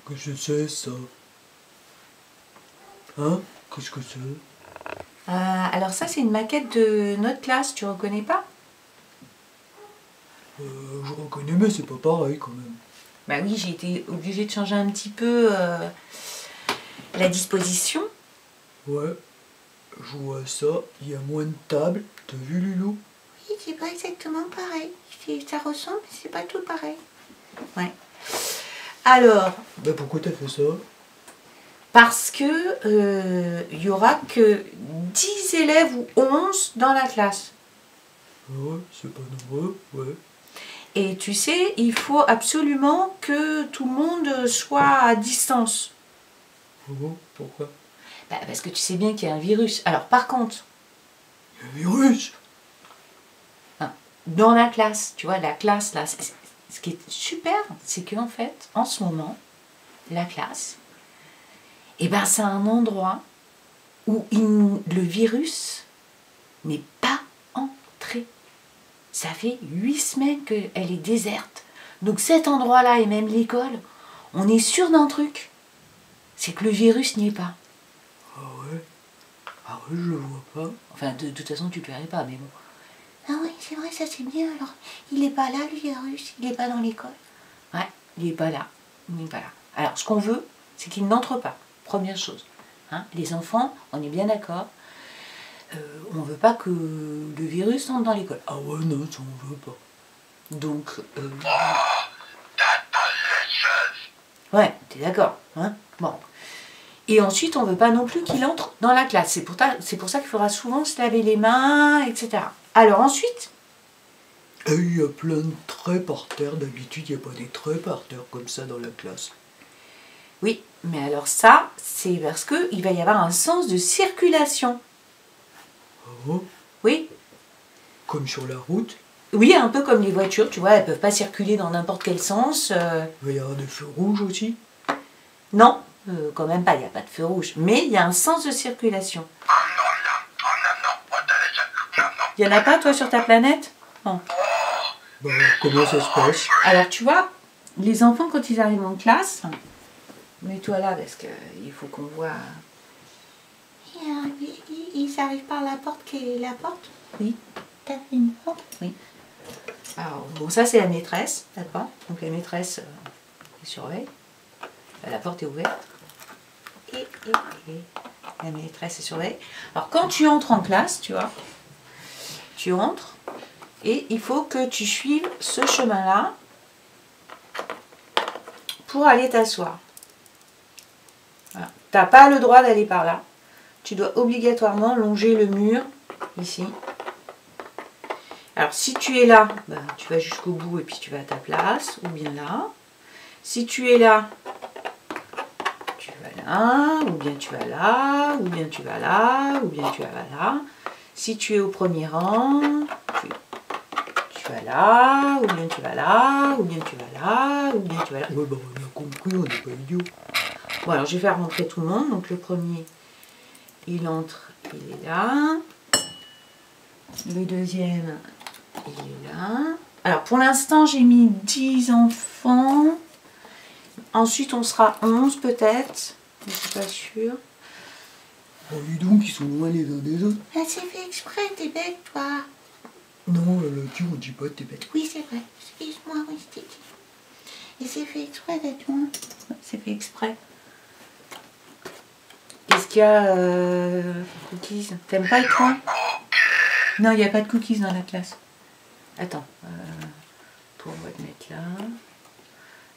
Qu'est-ce que c'est ça? Hein? Qu'est-ce que c'est? Alors ça, c'est une maquette de notre classe, tu reconnais pas? Je reconnais, mais c'est pas pareil quand même. Bah oui, j'ai été obligée de changer un petit peu la disposition. Ouais, je vois ça, il y a moins de tables. T'as vu, Lulou? Oui, c'est pas exactement pareil. Ça ressemble, mais c'est pas tout pareil. Ouais. Alors, Bah pourquoi t'as fait ça? parce que il y aura que 10 élèves ou 11 dans la classe. Ouais, c'est pas nombreux, ouais. Et tu sais, il faut absolument que tout le monde soit à distance. Oh, pourquoi? Bah, parce que tu sais bien qu'il y a un virus. Alors par contre, Il y a un virus! dans la classe, tu vois, la classe là, ce qui est super, c'est qu'en fait, en ce moment, la classe, eh ben, c'est un endroit où le virus n'est pas entré. Ça fait 8 semaines qu'elle est déserte. Donc cet endroit-là et même l'école, on est sûr d'un truc, c'est que le virus n'y est pas. Ah ouais? Ah ouais, je le vois pas. Enfin, de toute façon, tu ne le verrais pas, mais bon. Ah oui, c'est vrai, ça c'est bien. Alors, il n'est pas là, le virus, il n'est pas dans l'école. Ouais, il n'est pas là. Il n'est pas là. Alors, ce qu'on veut, c'est qu'il n'entre pas. Première chose. Hein, les enfants, on est bien d'accord. On ne veut pas que le virus entre dans l'école. Ah ouais, non, ça on veut pas. Donc, ouais, t'es d'accord, hein? Bon. Et ensuite, on ne veut pas non plus qu'il entre dans la classe. C'est pour ça qu'il faudra souvent se laver les mains, etc. Alors ensuite, Et il y a plein de traits par terre. D'habitude, il n'y a pas des traits par terre comme ça dans la classe. oui, mais alors ça, c'est parce qu'il va y avoir un sens de circulation. Ah bon? Oui, Comme sur la route, oui, un peu comme les voitures, tu vois, elles ne peuvent pas circuler dans n'importe quel sens. il va y avoir des feux rouges aussi. Non, quand même pas, il n'y a pas de feu rouge. Mais il y a un sens de circulation. Il n'y en a pas, toi, sur ta planète? Non. Bah, comment ça se passe? Alors, tu vois, les enfants, quand ils arrivent en classe, mets-toi là, parce qu'il faut qu'on voit... Ils arrivent par la porte qui est la porte? Oui. T'as fait une porte? Oui. Alors, bon, ça, c'est la maîtresse, d'accord? Donc, la maîtresse, elle surveille. La porte est ouverte. Et la maîtresse, elle surveille. Alors, quand tu entres en classe, tu vois, tu entres, et il faut que tu suives ce chemin-là pour aller t'asseoir. Voilà. Tu n'as pas le droit d'aller par là. Tu dois obligatoirement longer le mur, ici. Alors, si tu es là, bah, tu vas jusqu'au bout et puis tu vas à ta place, ou bien là. Si tu es là, tu vas là, ou bien tu vas là, ou bien tu vas là, ou bien tu vas là. Si tu es au premier rang, tu vas là, ou bien tu vas là, ou bien tu vas là, ou bien tu vas là. Ouais, bah on a compris, on n'est pas idiot. Bon, alors je vais faire montrer tout le monde. Donc le premier, il entre, il est là. Le deuxième, il est là. Alors pour l'instant, j'ai mis 10 enfants. Ensuite, on sera 11 peut-être. Je suis pas sûre. Oh, dis donc, ils sont loin les uns des autres. Ah, c'est fait exprès, t'es bête, toi. Non, là-dessus, on dit pas t'es bête. Oui, c'est vrai. Excuse-moi, oui, je t'ai dit. Et c'est fait exprès d'être loin. C'est fait exprès. Qu'est-ce qu'il y a, cookies? T'aimes pas être loin? Non, il n'y a pas de cookies dans la classe. Attends. On va te mettre là.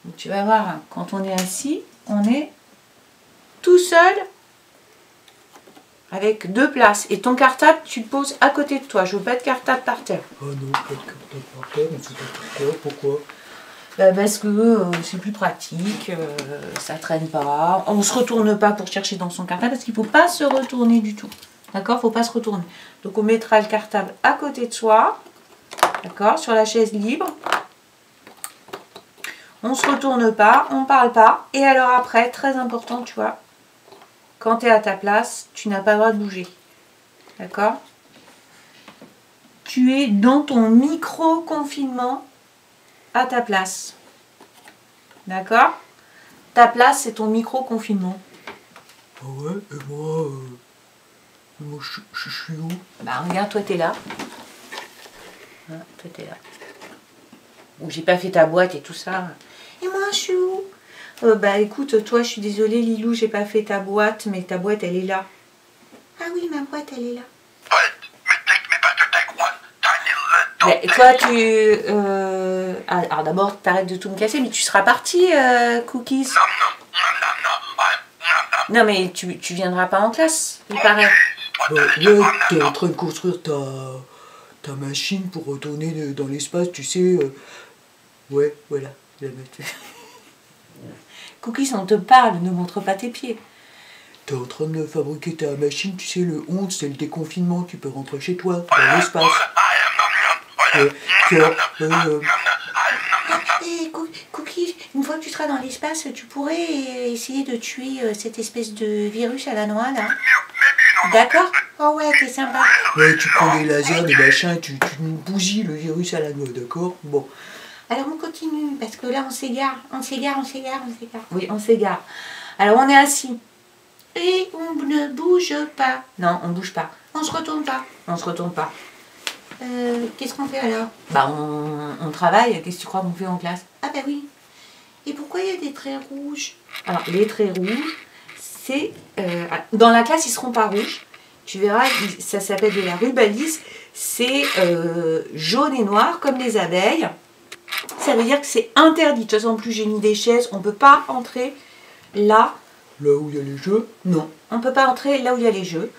Donc tu vas voir, hein, quand on est assis, on est tout seul avec 2 places. Et ton cartable, tu le poses à côté de toi. Je veux pas de cartable par terre. Ah non, pas de cartable par terre, on sait pas pourquoi. Parce que c'est plus pratique, ça traîne pas. On se retourne pas pour chercher dans son cartable parce qu'il faut pas se retourner du tout. D'accord? Faut pas se retourner. Donc on mettra le cartable à côté de soi. D'accord? Sur la chaise libre. On se retourne pas, on parle pas. Et alors après, très important, tu vois, quand tu es à ta place, tu n'as pas le droit de bouger. D'accord? Tu es dans ton micro-confinement à ta place. D'accord? Ta place, c'est ton micro-confinement. Ah ouais, et moi je suis où? Bah regarde, toi t'es là. Hein, toi t'es là. Ou j'ai pas fait ta boîte et tout ça. Et moi je suis où? Bah écoute, toi je suis désolée Lilou, j'ai pas fait ta boîte, mais ta boîte elle est là. Ah oui, ma boîte elle est là. Mais toi tu... alors d'abord t'arrêtes de tout me casser, mais tu seras parti, Cookies. Non mais tu viendras pas en classe, il paraît. Bah, là, t'es en train de construire ta machine pour retourner dans l'espace, tu sais. Ouais, voilà, la machine. Cookies, on te parle, ne montre pas tes pieds. T'es en train de fabriquer ta machine, tu sais, le 11, c'est le déconfinement, tu peux rentrer chez toi, dans l'espace. Cookies, une fois que tu seras dans l'espace, tu pourrais essayer de tuer cette espèce de virus à la noix, là. D'accord? Oh ouais, t'es sympa. Ouais, tu prends des lasers, des machins, tu bousilles le virus à la noix, d'accord? Bon. Alors on continue, parce que là on s'égare. Oui, on s'égare. Alors on est assis. Et on ne bouge pas. Non, on bouge pas. On se retourne pas. On se retourne pas. Qu'est-ce qu'on fait alors? Bah on travaille. Qu'est-ce que tu crois qu'on fait en classe? Ah bah oui. Et pourquoi il y a des traits rouges? Alors les traits rouges, c'est... dans la classe, ils seront pas rouges. Tu verras, ça s'appelle de la rubalise. C'est jaune et noir, comme les abeilles. Ça veut dire que c'est interdit. De toute façon, en plus, j'ai mis des chaises. On ne peut pas entrer là. Là où il y a les jeux? Non, on ne peut pas entrer là où il y a les jeux.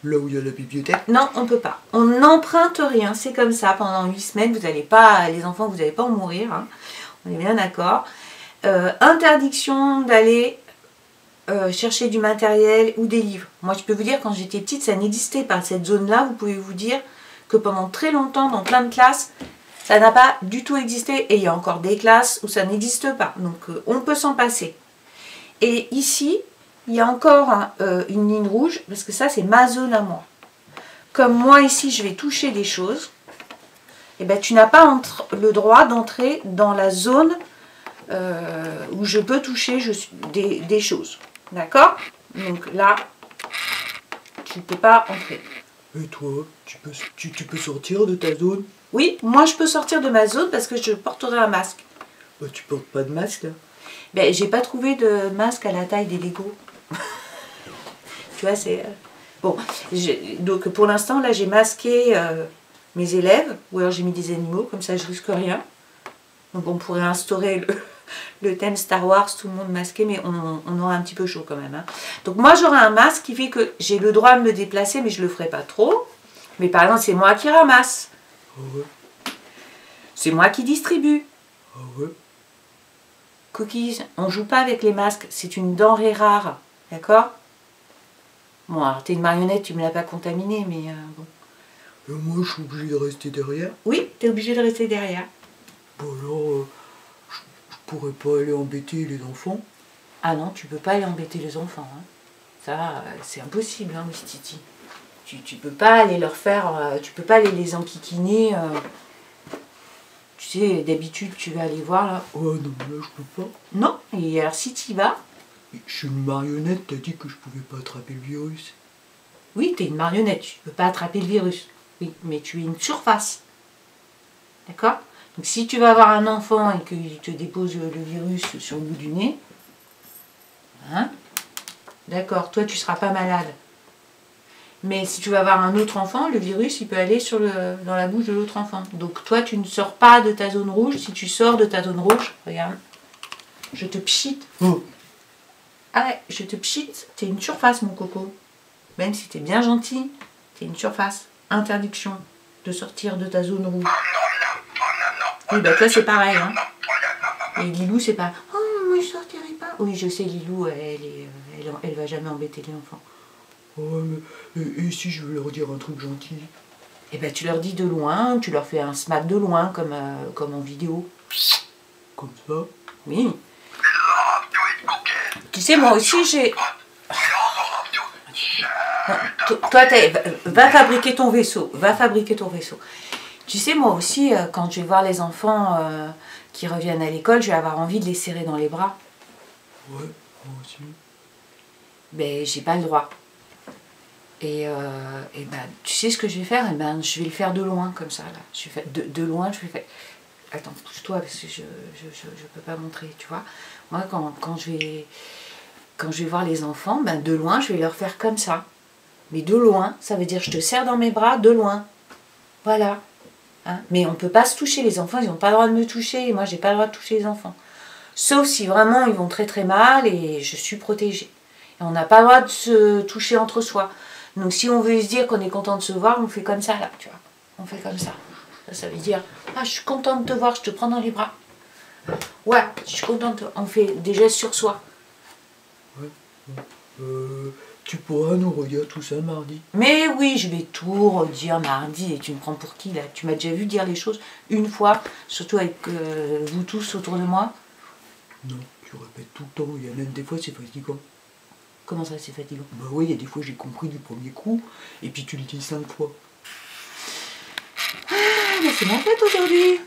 Là où il y a la bibliothèque? Non, on ne peut pas. On n'emprunte rien. C'est comme ça. Pendant 8 semaines, vous n'allez pas, les enfants, vous n'allez pas en mourir. Hein. On est bien d'accord. Interdiction d'aller chercher du matériel ou des livres. Moi, je peux vous dire, quand j'étais petite, ça n'existait pas. Cette zone-là, vous pouvez vous dire que pendant très longtemps, dans plein de classes, ça n'a pas du tout existé. Et il y a encore des classes où ça n'existe pas. Donc, on peut s'en passer. Et ici, il y a encore une ligne rouge, parce que ça, c'est ma zone à moi. Comme moi, ici, je vais toucher des choses, et ben, tu n'as pas le droit d'entrer dans la zone où je peux toucher des choses. D'accord? Donc là, tu ne peux pas entrer. Et toi, tu peux sortir de ta zone? Oui, moi, je peux sortir de ma zone parce que je porterai un masque. Bah, tu portes pas de masque, là? Ben, j'ai pas trouvé de masque à la taille des Lego. Tu vois, c'est... Bon, donc pour l'instant, là, j'ai masqué mes élèves, ou alors j'ai mis des animaux, comme ça je risque rien. Donc on pourrait instaurer le thème Star Wars, tout le monde masqué, mais on aura un petit peu chaud quand même. Hein. Donc moi, j'aurai un masque qui fait que j'ai le droit de me déplacer, mais je le ferai pas trop. Mais par exemple, c'est moi qui ramasse. Ah ouais? C'est moi qui distribue. Ah ouais? Cookies, on joue pas avec les masques, c'est une denrée rare, d'accord? Bon, alors t'es une marionnette, tu me l'as pas contaminée, mais bon. Et moi, je suis obligé de rester derrière? Oui, t'es obligé de rester derrière. Bon alors, je pourrais pas aller embêter les enfants? Ah non, tu peux pas aller embêter les enfants. Hein. Ça, c'est impossible, hein, Titi. Tu peux pas aller leur faire, tu peux pas aller les enquiquiner. Tu sais, d'habitude, tu vas aller voir là. Ouais, non, mais là, je peux pas. Non, et alors si tu y vas... Je suis une marionnette, t'as dit que je pouvais pas attraper le virus. Oui, t'es une marionnette, tu peux pas attraper le virus. Oui, mais tu es une surface. D'accord? Donc si tu vas avoir un enfant et qu'il te dépose le virus sur le bout du nez, hein? D'accord, toi tu seras pas malade. Mais si tu vas avoir un autre enfant, le virus il peut aller dans la bouche de l'autre enfant. Donc toi tu ne sors pas de ta zone rouge. Si tu sors de ta zone rouge, regarde, je te pchite. Oh. Ah ouais, je te pchite, t'es une surface mon coco. Même si t'es bien gentil, t'es une surface. Interdiction de sortir de ta zone rouge. Oui, bah toi c'est pareil. Hein. Et Lilou c'est pas. Oh, moi je sortirai pas. Oui, je sais, Lilou, elle va jamais embêter les enfants. Ouais, mais et si je veux leur dire un truc gentil? Et ben tu leur dis de loin, tu leur fais un smack de loin comme en vidéo. Comme ça? Oui. Tu sais, moi aussi j'ai... Toi, va fabriquer ton vaisseau. Va fabriquer ton vaisseau. Tu sais, moi aussi, quand je vais voir les enfants qui reviennent à l'école, je vais avoir envie de les serrer dans les bras. Ouais, moi aussi. Ben, j'ai pas le droit. Et ben, tu sais ce que je vais faire? Et ben, je vais le faire de loin, comme ça, là. Je vais faire de loin, je vais faire... Attends, pousse-toi, parce que je peux pas montrer, tu vois. Moi, quand je vais voir les enfants, ben, de loin, je vais leur faire comme ça. Mais de loin, ça veut dire je te serre dans mes bras, de loin. Voilà. Hein? Mais on peut pas se toucher, les enfants, ils n'ont pas le droit de me toucher, et moi, j'ai pas le droit de toucher les enfants. Sauf si vraiment, ils vont très très mal, et je suis protégée. Et on n'a pas le droit de se toucher entre soi. Donc si on veut se dire qu'on est content de se voir, on fait comme ça, là, tu vois. On fait comme ça. Ça veut dire, ah, je suis contente de te voir, je te prends dans les bras. Ouais, je suis contente. On fait des gestes sur soi. Ouais. Tu pourras nous redire tout ça mardi? Mais oui, je vais tout redire mardi. Et tu me prends pour qui, là? Tu m'as déjà vu dire les choses une fois, surtout avec vous tous autour de moi. Non, tu répètes tout le temps. Il y a même des fois, c'est fatigant. Comment ça, c'est fatigant? Bah oui, il y a des fois, j'ai compris du premier coup, et puis tu le dis 5 fois. Ah, mais c'est ma fête aujourd'hui.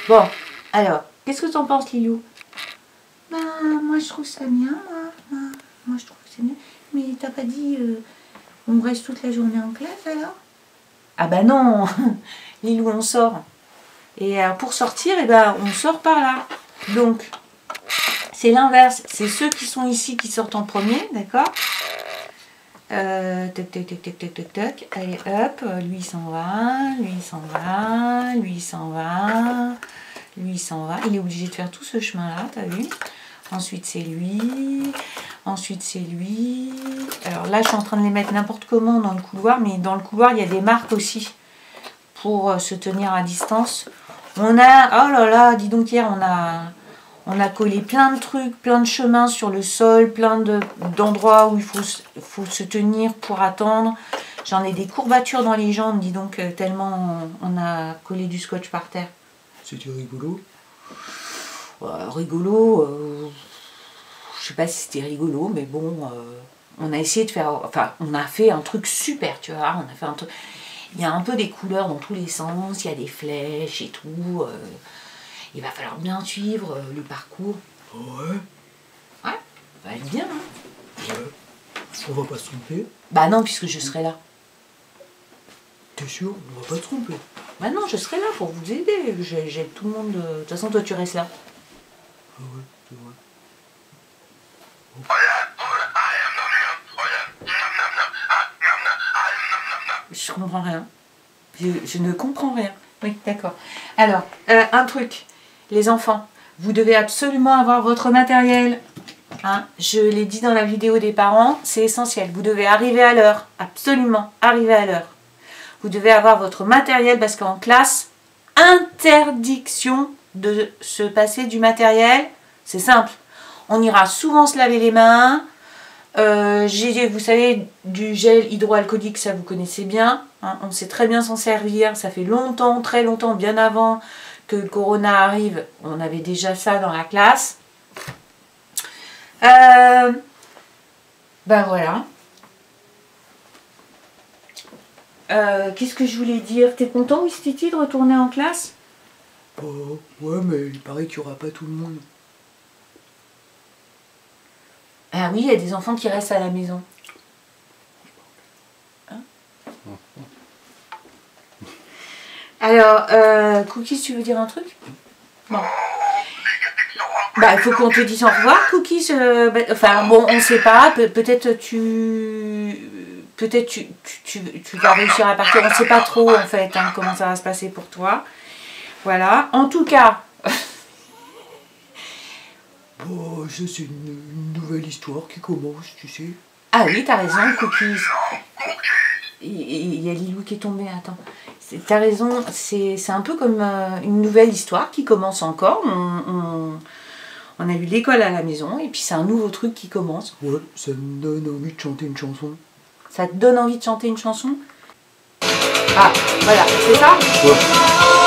Bon, alors, qu'est-ce que t'en penses, Lilou? Ben, moi, je trouve ça bien, moi, je trouve que c'est bien. Mais t'as pas dit, on reste toute la journée en classe, alors? Ah ben non. Lilou, on sort. Et pour sortir, eh ben, on sort par là. Donc, c'est l'inverse. C'est ceux qui sont ici qui sortent en premier, d'accord? Tac, tac, tac, tac, tac, tac, tac. Allez, hop, lui il s'en va, lui il s'en va, lui il s'en va, lui il s'en va. Il est obligé de faire tout ce chemin-là, t'as vu? Ensuite c'est lui, ensuite c'est lui. Alors là, je suis en train de les mettre n'importe comment dans le couloir, mais dans le couloir, il y a des marques aussi pour se tenir à distance. On a, oh là là, dis donc hier, on a collé plein de trucs, plein de chemins sur le sol, plein d'endroits où il faut se tenir pour attendre. J'en ai des courbatures dans les jambes, dis donc, tellement on a collé du scotch par terre. C'était rigolo? Rigolo, je sais pas si c'était rigolo, mais bon, on a essayé de faire, enfin, on a fait un truc super, tu vois, on a fait un truc, il y a un peu des couleurs dans tous les sens, il y a des flèches et tout, il va falloir bien suivre le parcours. Ouais. Ouais, ça va être bien, hein. Ouais. On va pas se tromper? Bah non, puisque je serai là. T'es sûr? On va pas se tromper? Bah non, je serai là pour vous aider, j'aide tout le monde, de toute façon toi tu restes là. Ah ouais, c'est vrai. Je comprends rien. Je ne comprends rien. Oui, d'accord. Alors, un truc. Les enfants, vous devez absolument avoir votre matériel. Hein, je l'ai dit dans la vidéo des parents, c'est essentiel. Vous devez arriver à l'heure. Absolument, arriver à l'heure. Vous devez avoir votre matériel parce qu'en classe, interdiction de se passer du matériel. C'est simple. On ira souvent se laver les mains. J'ai, vous savez, du gel hydroalcoolique, ça vous connaissez bien. Hein, on sait très bien s'en servir. Ça fait longtemps, très longtemps, bien avant que le corona arrive. On avait déjà ça dans la classe. Ben voilà. Qu'est-ce que je voulais dire? T'es content, Wistiti, de retourner en classe? Ouais, mais il paraît qu'il n'y aura pas tout le monde. Ah oui, il y a des enfants qui restent à la maison. Hein? Alors, Cookies, tu veux dire un truc? Bon. Bah, il faut qu'on te dise au revoir, Cookies. Enfin, bon, on sait pas. Peut-être tu vas réussir à partir. On sait pas trop, en fait, hein, comment ça va se passer pour toi. Voilà. En tout cas... Bon, ça c'est une nouvelle histoire qui commence, tu sais. Ah oui, t'as raison, Cookies. Il y a Lilou qui est tombé, attends. T'as raison, c'est un peu comme une nouvelle histoire qui commence encore. On a eu l'école à la maison et puis c'est un nouveau truc qui commence. Ouais, ça me donne envie de chanter une chanson. Ça te donne envie de chanter une chanson? Ah, voilà, c'est ça? Ouais.